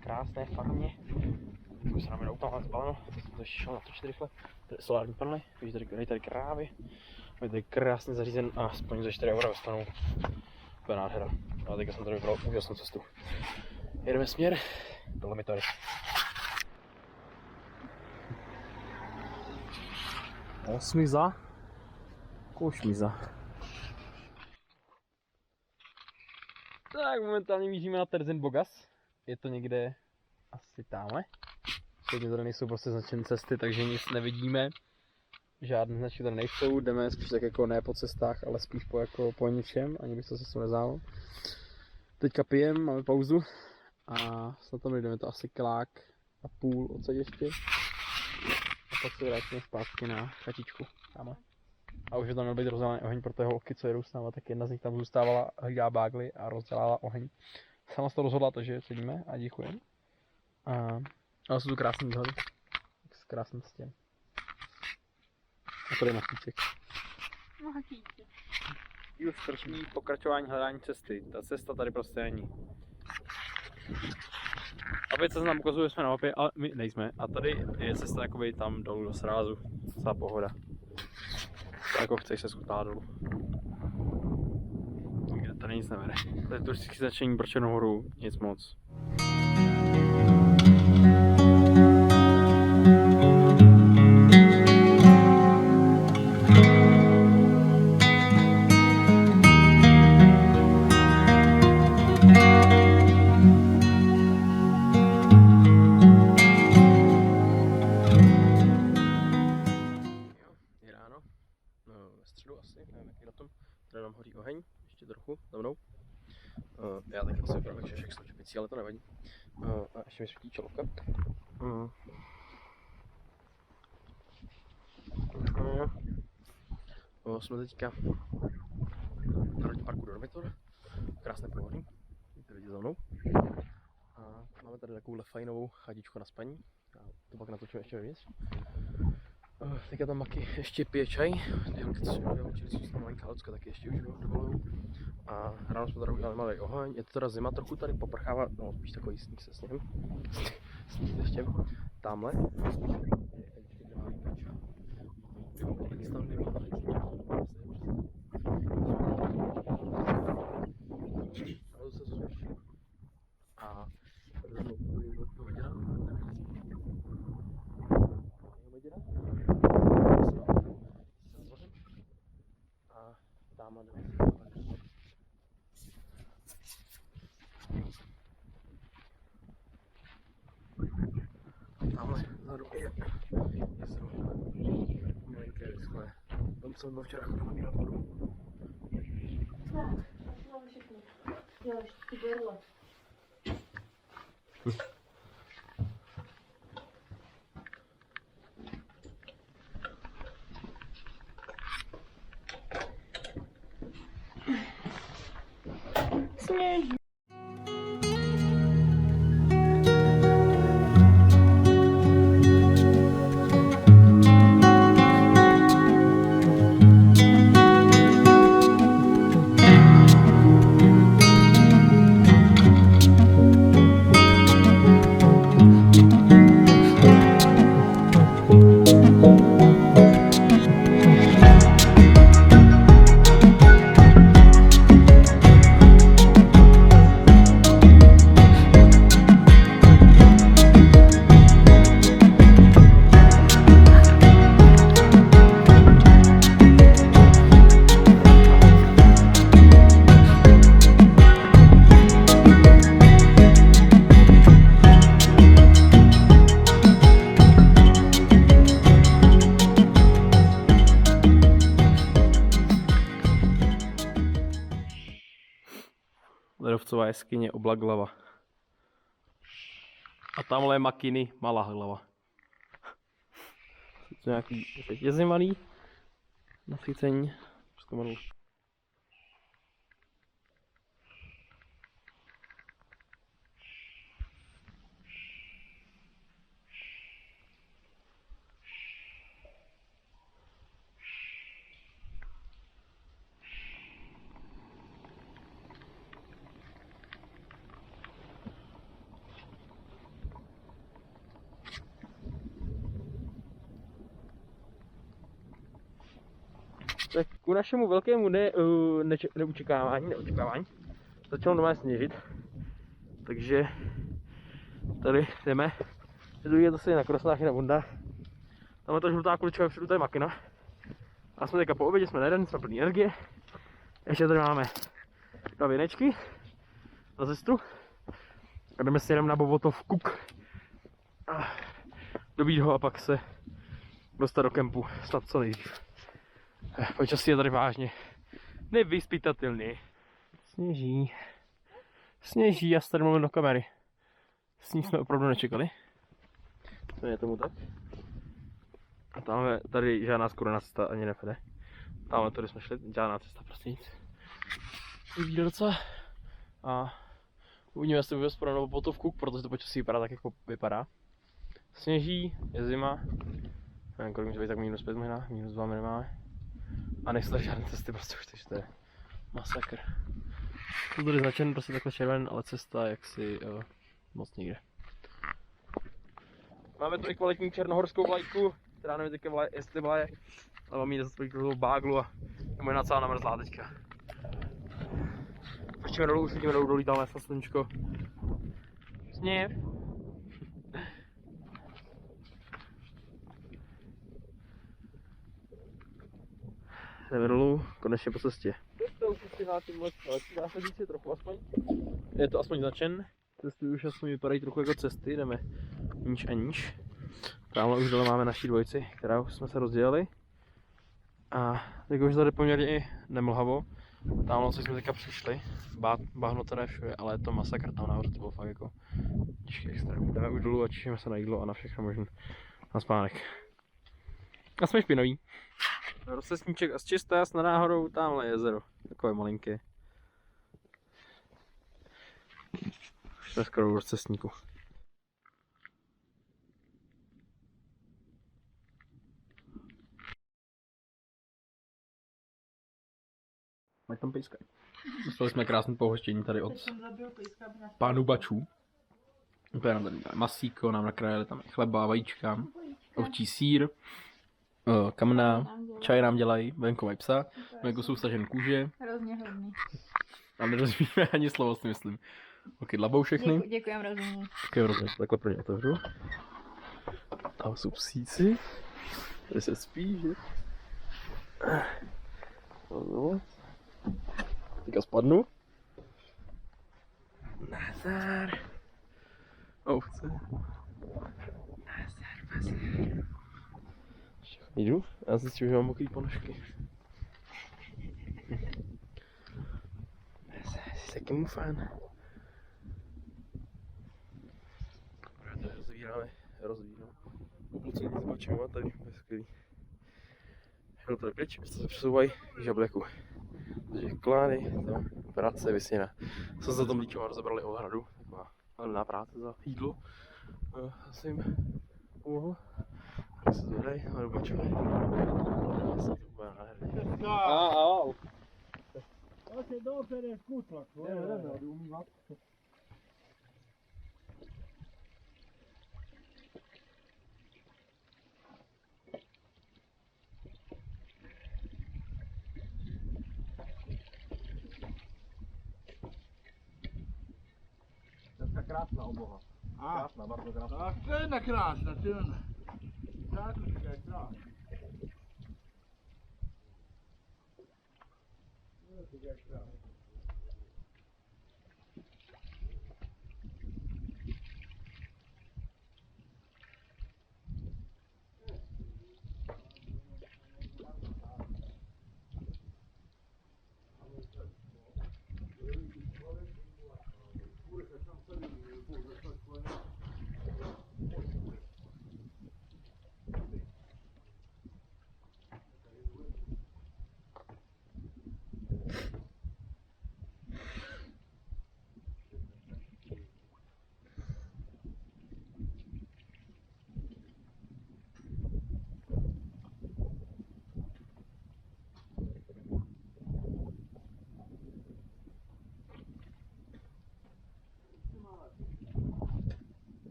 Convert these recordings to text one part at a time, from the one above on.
Krásné farmě. Už se nám jenom úplně zbaleno, jsem to šel natočit rychle. Tady solární panely, vidíte tady krávy. Je tady krásně zařízen a aspoň za 4 € dostanou. To je nádhera. A teďka jsem tady vybral úžasnou cestu. Jedeme směr do Limitory. Osmiza. Košmiza. Tak momentálně míříme na Terezín Bogas. Je to někde asi tamhle. Teď tady nejsou prostě značené cesty, takže nic nevidíme. Žádné značky tady nejsou, jdeme spíš tak jako ne po cestách, ale spíš po ničem, ani bych to cestu neznal. Teďka pijem, máme pauzu a snad tam jdeme to asi kilák a půl odsaď ještě. A pak se vrátíme zpátky na chatičku tamhle. A už je tam měl být rozdělaný oheň pro té holky, co jedou s náma, tak jedna z nich tam zůstávala, hlídá bágly a rozdělala oheň. Sama se to rozhodla, takže sedíme a děkujeme. Ale jsou tu krásný výhledy. S krásným stěn. A tady na píček. No hatíček. Už strašný pokračování hledání cesty. Ta cesta tady prostě není. Opět se nám ukazuje, že jsme na mapě, ale my nejsme. A tady je cesta jakoby tam dolů do srázu. Celá pohoda. To jako chceš se skutá dolů. Tady nic nevede. Tady je turistické značení pro Černou Horu, nic moc. Je ráno, ve středu asi, nevím jaký datum, tady nám hoří oheň. Ještě trochu za mnou. Já teď asi vypadám jak šešek s čepicí, ale to nevadí. A ještě mi svítí čelovka. Jsme teďka v Národním parku Dormitor. Krásné pohodlí. Vidíte vidět za mnou. A máme tady takovouhle fajnovou chatičku na spaní. A to pak natočíme ještě vevnitř. Teďka tam Maki ještě pije čaj, ty holky, co jsme učili, jsou tam malinká Lucka, taky ještě už dovolují. A ráno jsme tady udělali malý oheň, je to teda zima, trochu tady poprchává, no spíš takový sníh se sněhem, sníh se štěm, tamhle. A tamhle vzadu je jezero, malinké vyschlé. Tam jsem byl včera chodil nabírat vodu. Máme všechno. Jo, ještě ty berle. Sněží. Ledovcová jeskyně Oblak hlava. A tamhle je Makiny Malá hlava. Jsou to nějaký řetězy malý. Nasycení. Tak ku našemu velkému neočekávání začalo doma sněžit, takže tady jdeme, je zase na Krosnách i na Bundách. Tamhle ta žlutá kulička vepředu, to je Makina. A jsme teďka po obědě, jsme najedeni, jsme plní energie. Ještě tady máme 2 věnečky na cestu. A jdeme si jenom na Bobotov Kuk. Dobít ho a pak se dostat do kempu, snad co nejdřív. Počasí je tady vážně nevyzpytatelný. Sněží. Sněží, já se tady mluvím do kamery. Sníh jsme opravdu nečekali. To je tomu tak. A tamhle tady žádná skoro cesta ani nevede. Tamhle tady jsme šli, žádná cesta, prostě nic. Uvidíme docela. A uvidíme, jestli vůbec pro novou Botovku, protože to počasí vypadá tak, jako vypadá. Sněží, je zima. Nevím, kolik může být, tak -5 možná, -2 nemáme. A nejsou tady žádné cesty, prostě už, takže to je masakr. To tady značený prostě takhle červen, ale cesta jaksi moc nikde. Máme tu i kvalitní černohorskou vlajku, která nevím teďka jestli vlaje, ale mám ji zase takovou báglu a je možná celá namrzlá teďka. Počíme dolů, už vidíme dolů, dolítá les a sluníčko. Sněh. Jdeme dolů, konečně po cestě. To už si na tím lepší dá se říct trochu aspoň. Je to aspoň značen. Cesty už aspoň vypadají trochu jako cesty, jdeme níž a níž. Tamhle už dole máme naší dvojici, kterou jsme se rozdělili. A teď už tady poměrně i nemlhavo. Tamhle jsme teďka přišli. Bahno teda všude, ale je to masakr tam nahoře, to bylo fakt jako těžký extrém. Jdeme už dolů a těšíme se na jídlo a na všechno možné. Na spánek. A jsme špinaví. Rozcestníček a z čisté, s náhodou, tamhle jezero, takové malinké. Už jsme skoro u rozcestníku. Mají tam pejska. Dostali jsme krásné pohoštění tady od pánů Bačů. Úplně nám tady masíko, nám nakrájeli tam chleba, vajíčka, ovčí sýr. Kamna, čaj nám dělají, venku mají psa, venku jsou stažen kůže. Hrozně hodný. Tam nerozumíme ani slovo, si myslím. Ok, dlabou všechny. Děkujem, rozumím. Děkujem, rozumím. Takhle pro ně otevřu. Tam jsou psíci. Tady se spí, že? No. Teďka spadnu. Nazar. Ovce. Nazar. Jdu? Já zjistím, že mám mokrý ponožky. Jsi taky mu fan. Tady rozvíráme. Oblucený s bačema, tady je skvělý. Jdu tady pryč, místo se přesouvají žableku. Takže klády, tam práce vysněna. Jsem se tom líčem rozebrali ohradu, taková hlavná práce za jídlo. Asi jim pomohl. Tak se zvedají, ale bačové. Asi to bude nádherný. Au. Ja se dopere skutlak, jdeme umývat. Dneska krásná obloha. Krásná, bardzo krásná. Tak, stejně krásná, stejně. Tak, to je krásná.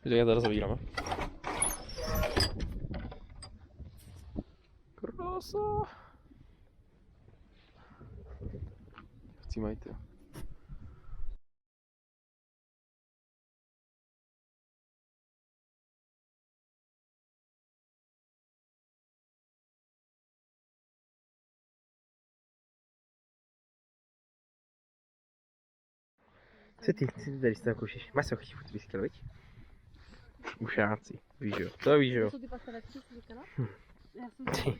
Takže já tady zavíráme. Krása. Chci mají ty. Co ty tady z toho koušeš? Máš se ho chytit fotrisky, viď? Ušáci, víš jo, to víš jo. Jsou ty pastavetky, jsi říkala? Já jsem si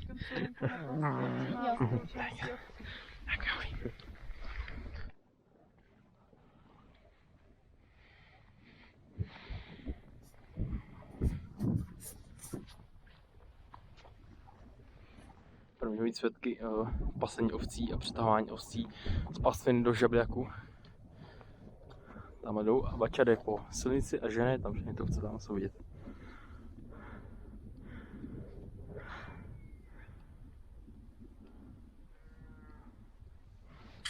Tak ahoj. První mít svědky pasení ovcí a přetahování ovcí z pastviny do žabljaku. Tam jdou a bača jde po silnici a žene tam všechny to ovce tam jsou vidět.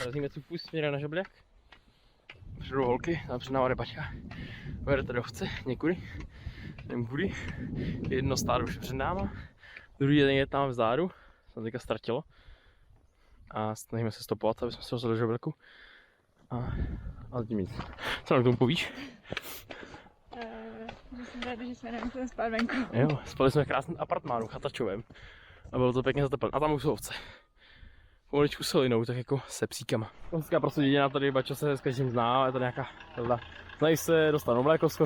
Razíme tu půst směrem na žabljak. Přijdou holky, tam před náma jde bačka. Vede tady ovce, někudy, nevím kudy. Jedno stádo už před náma, druhý je tam vzadu, se teďka ztratilo. A snažíme se stopovat, aby jsme se dostali do žabljaku. A tím nic. Co nám k tomu povíš? Jsem ráda, že jsme nemuseli spát venku. Jo, spali jsme v krásném apartmánu, chatačovém. A bylo to pěkně zateplené. A tam už jsou ovce. Pomaličku se linou, tak jako se psíkama. Hezká prostě děděna tady, bača se s každým zná, je to nějaká telda. Znají se, dostanou mléko z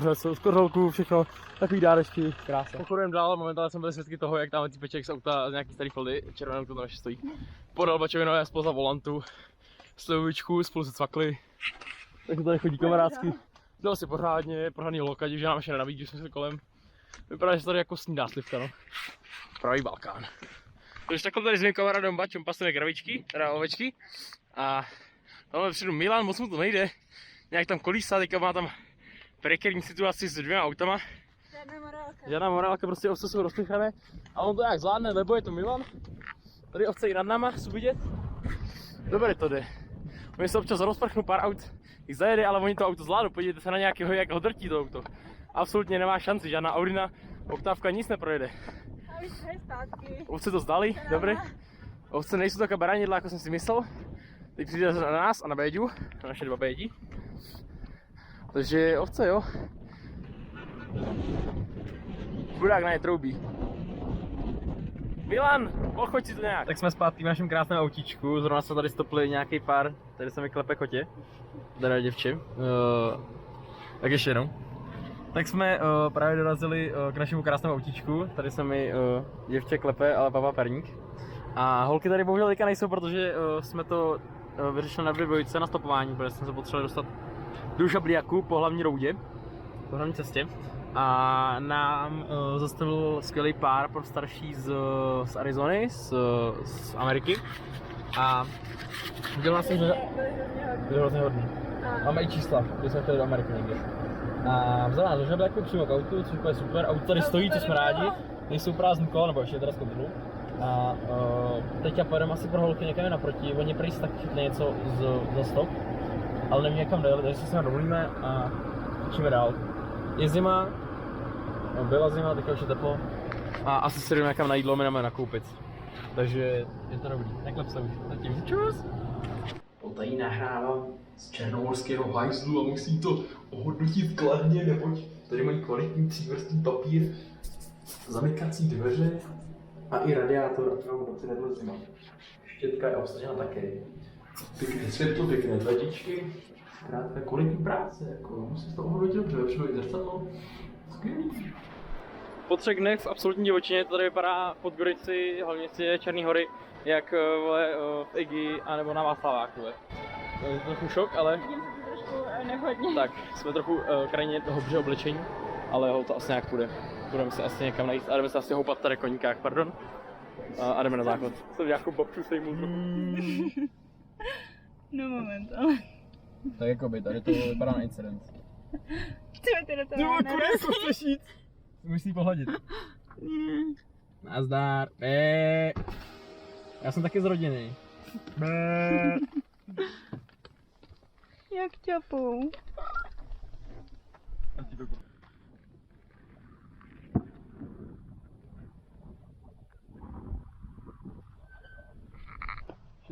kořelku, všechno, takový dárečky, krása. Pochodujeme dál, momentálně jsme byli svědky toho, jak tam týpeček z auta z nějaký starý Foldy, červené auto naše stojí. Podal bačovi nové spoza volantu, slivovičku, spolu se cvakli. Tak to tady chodí kamarádsky. Dal si pořádný lokať, že nám ještě nenabíjí, že jsme se kolem. Vypadá, že tady jako snídá slivka, no. Pravý Balkán. Takže takhle tady s mým kamarádem Bačem pasujeme kravičky, teda ovečky. A tamhle přijdu Milan, moc mu to nejde. Nějak tam kolísá, teďka má tam prekérní situaci s 2 autama. Žádná morálka, prostě ovce jsou rozpěchané. A on to nějak zvládne, nebo je to Milan. Tady ovce i nad náma, jsou vidět. Dobře to jde. Oni se občas rozprchnou, pár aut jich zajede, ale oni to auto zvládnou. Podívejte se na nějakého, jak ho drtí to auto. Absolutně nemá šanci, žádná Audina, oktávka nic neprojede. Ovce to zdali, dobré. Ovce nejsou taková baranidla, jako jsem si myslel. Teď přijde na nás a na Béďu, na naše 2 Bédi. Takže ovce, jo. Chudák na ně troubí. Milan, pochoď si to nějak. Tak jsme zpátky v našem krásném autíčku, zrovna jsme tady stopli nějaký pár, tady se mi klepe kotě. Teda děvče. Tak ještě jednou. Tak jsme právě dorazili k našemu krásnému autíčku, tady se mi děvče klepe, ale papa perník. A holky tady bohužel teďka nejsou, protože jsme to vyřešili na 2 dvojice na stopování, protože jsme se potřebovali dostat do žabljaku po hlavní roudě, po hlavní cestě. A nám zastavil skvělý pár pro starší z Arizony, z Ameriky. A udělal nás byli hrozně hodný. Máme i čísla, když jsme chtěli do Ameriky někde. A vzal nás do žabljaku přímo k autu, což je super. Auto tady stojí, co jsme rádi. Nejsou prázdný kola, nebo ještě teda z kontrolu. A teďka pojedeme asi pro holky někam naproti. Oni prý taky chytli něco za stop. Ale nevím, někam dojeli, takže si se dovolíme a učíme dál. Je zima, no, byla zima, teďka už je teplo. A asi si jdeme někam na jídlo, my jdeme nakoupit. Takže je to dobrý, neklep se už. Zatím čus! Tady nahrávám z černomorského hajzlu a musím to ohodnotit kladně, neboť tady mají kvalitní 3vrstný papír, zamykací dveře a i radiátor, a to nám dobře nebylo zima. Štětka je obsažena také. Pěkné světlo, pěkné tledičky. Zkrátka kvalitní práce, jako musím to ohodnotit dobře, lepší zrcadlo. Skvělý. Po 3 dnech v absolutní divočině to tady vypadá pod Gorici, hlavně z Černý hory, jak v Igi anebo na Václaváku. To je trochu šok, ale nevhodně. Tak, jsme trochu krajně dobře oblečení, ale to asi nějak půjde. Budeme se asi někam najít a jdeme se asi houpat tady koníkách, pardon. A jdeme na záchod. Jsem nějakou babču sejmu trochu. No moment, ale... Tak jako by, tady to vypadá na incident. Chceme teda to chceš jít? Musíš pohladit. Nazdar. Já jsem taky z rodiny. Jak ťapou.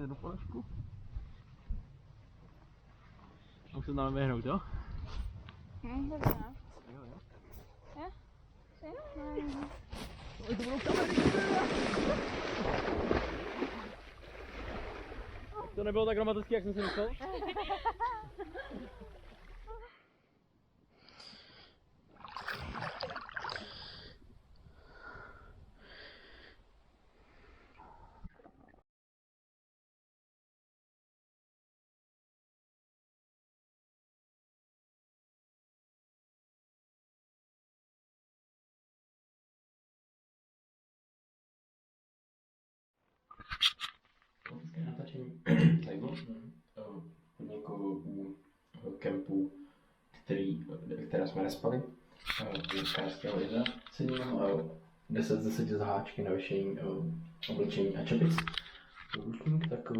ještě jednu ponožku. A už se dáme vyhnout, jo? Dobře. Jo, jo. Jo? Oj, to budou kamery. To nebylo tak dramatické, jak jsem si myslel. Klasické natáčení tady bylo hodně jako u kempu, která jsme nespali. V Karského jezera sedím 10 z 10 zaháčky na věšení oblečení a čepic. Ručník tak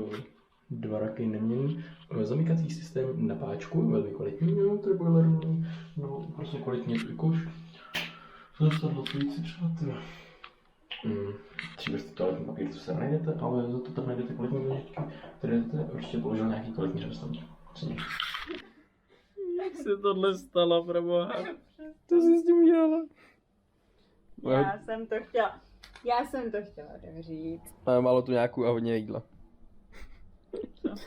2 roky neměný. Zamykací systém na páčku, velmi kvalitní, trojboilerný, no prostě kvalitní koš. Zrcadlo stojící třeba třeba z toaletní papír, co se najdete, ale za to tam najdete kvalitní nožičky, které jste určitě položil nějaký kvalitní řemeslník. Jak se tohle stalo, proboha? To jsi s tím udělala? Já jsem to chtěla tak říct. Máme málo tu nějakou a hodně jídla.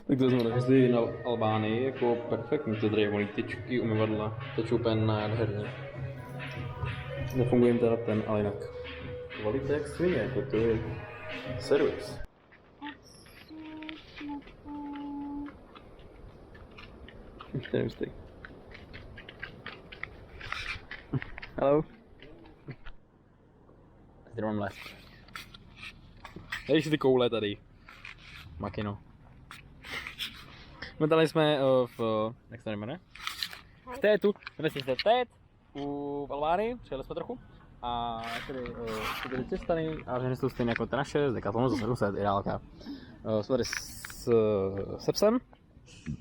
Tak to znamená, že na Albánii jako perfektní, to tady volí tyčky, umyvadla, tečou úplně nádherně. Nefunguje jim teda ten, ale jinak. Kvalita jak svině, jako to je servis. Už ten ústek. Hello. Tady mám les. Ještě ty koule tady. Makino. Momentálně jsme jak se to jmenuje? V Tétu, vesnice se Tét, v Albánii, přijeli jsme trochu. A tady jsou tady cestany a všechny jsou stejné jako ty naše, z Decathlonu za 700, ideálka. Jsme tady se psem,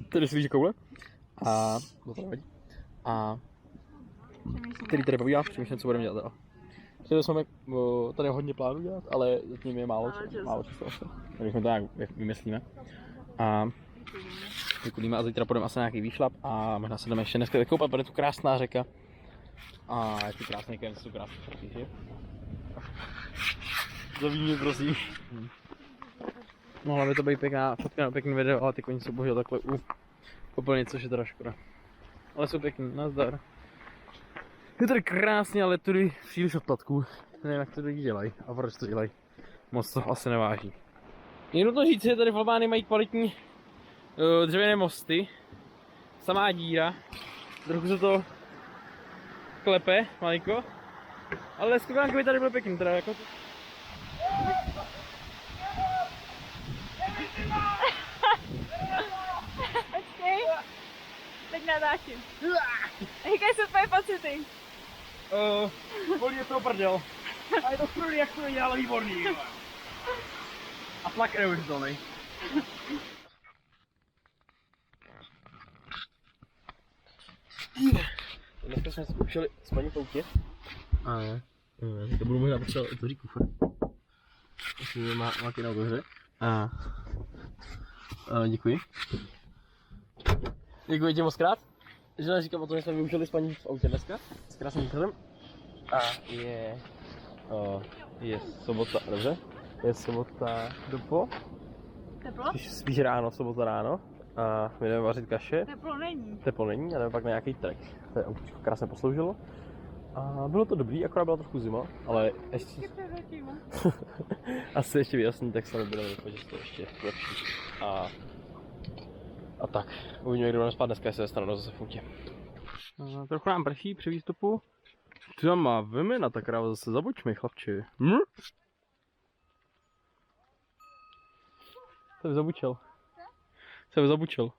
tady si koule. A to tady vadí. A který tady pobývá, přemýšlím, co budeme dělat teda. Chtěli jsme tady hodně plánů dělat, ale zatím je málo času asi. Takže my to nějak vymyslíme. A vykulíme a zítra půjdeme asi na nějaký výšlap a možná se jdeme ještě dneska vykoupat, bude tu krásná řeka. A je tu krásný kemp, jsou krásný foty, že? Zaví mě, prosím. Mohla by to být pěkná fotka, pěkný video, ale ty koně jsou bohužel takhle úplně, což je teda škoda. Ale jsou pěkný, nazdar. Je tady krásně, ale tudy příliš odplatků. Nevím, jak to lidi dělají a proč to dělají. Moc to asi neváží. Je nutno říct, že tady v Albánii mají kvalitní dřevěné mosty. Samá díra. Trochu se to klepe, malinko. Ale skvělánky by tady bylo pěkný, teda jako... Počkej. Teď natáčím. Jaké jsou tvoje pocity? Bolí je to prdel. A je to skvělý, jak to je, ale výborný. A tlak je neuvěřitelný. Dneska jsme si zkoušeli spaní poutě. A to budu možná potřebovat otevřít kufr. Myslím, má ty na otevře. Děkuji. Děkuji ti moc krát. Že neříkám o tom, že jsme využili spaní v autě dneska. S krásným výkladem. A je sobota, dobře? Je sobota dopo. Teplo? Spíš ráno, sobota ráno. A my jdeme vařit kaše. Teplo není. Teplo není, a jdeme pak na nějaký trek. To je autíčko krásně posloužilo. A bylo to dobrý, akorát byla trochu zima, ale ještě... Asi ještě vyjasní, tak se nebudeme doufat, že to ještě lepší. A tak, uvidíme, kdy budeme spát dneska, jestli se stanu zase v autě. Trochu nám prší při výstupu. Ty tam má vymena, ta kráva zase zabuď mi, chlapči. Se zabučel. Se zabučel.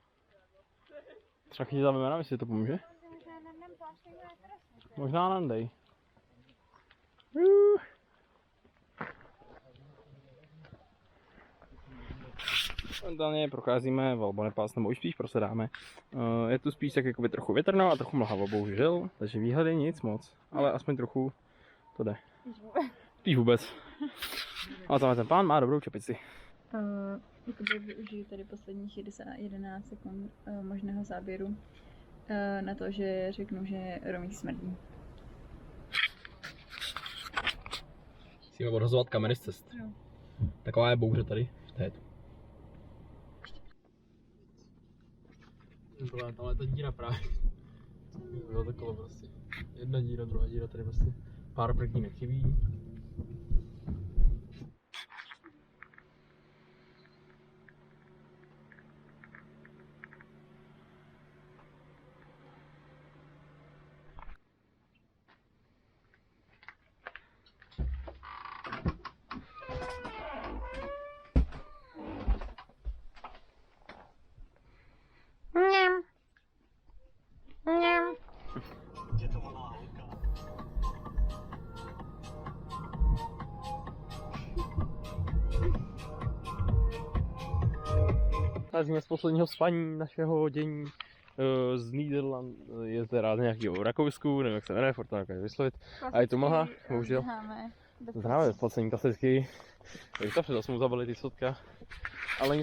Třeba chytí za vymena, jestli to pomůže. Možná nandej. Momentálně procházíme Valbony Pass, nebo už spíš prosedáme. Je tu spíš tak jakoby trochu větrno a trochu mlhavo, bohužel, takže výhledy nic moc, ale aspoň trochu to jde. Spíš vůbec. Ale tam ten pán má dobrou čepici. jakoby využiju tady posledních 11 sekund možného záběru na to, že řeknu, že Romík smrdí. Musíme odhazovat kamery z cest. Jo. Taková je bouře tady v této. Tamhle je ta díra právě. Bylo to kolo prostě. Jedna díra, druhá díra, tady prostě pár prkínek chybí. Vycházíme z posledního spaní našeho dění z Nýderland, je teda z nějakého Rakousku, nevím jak se jmenuje, furt to nekážu vyslovit. A je tu mlha, bohužel. Známe, splacení klasický. Takže to před 8 zabili ty sotka. Ale nic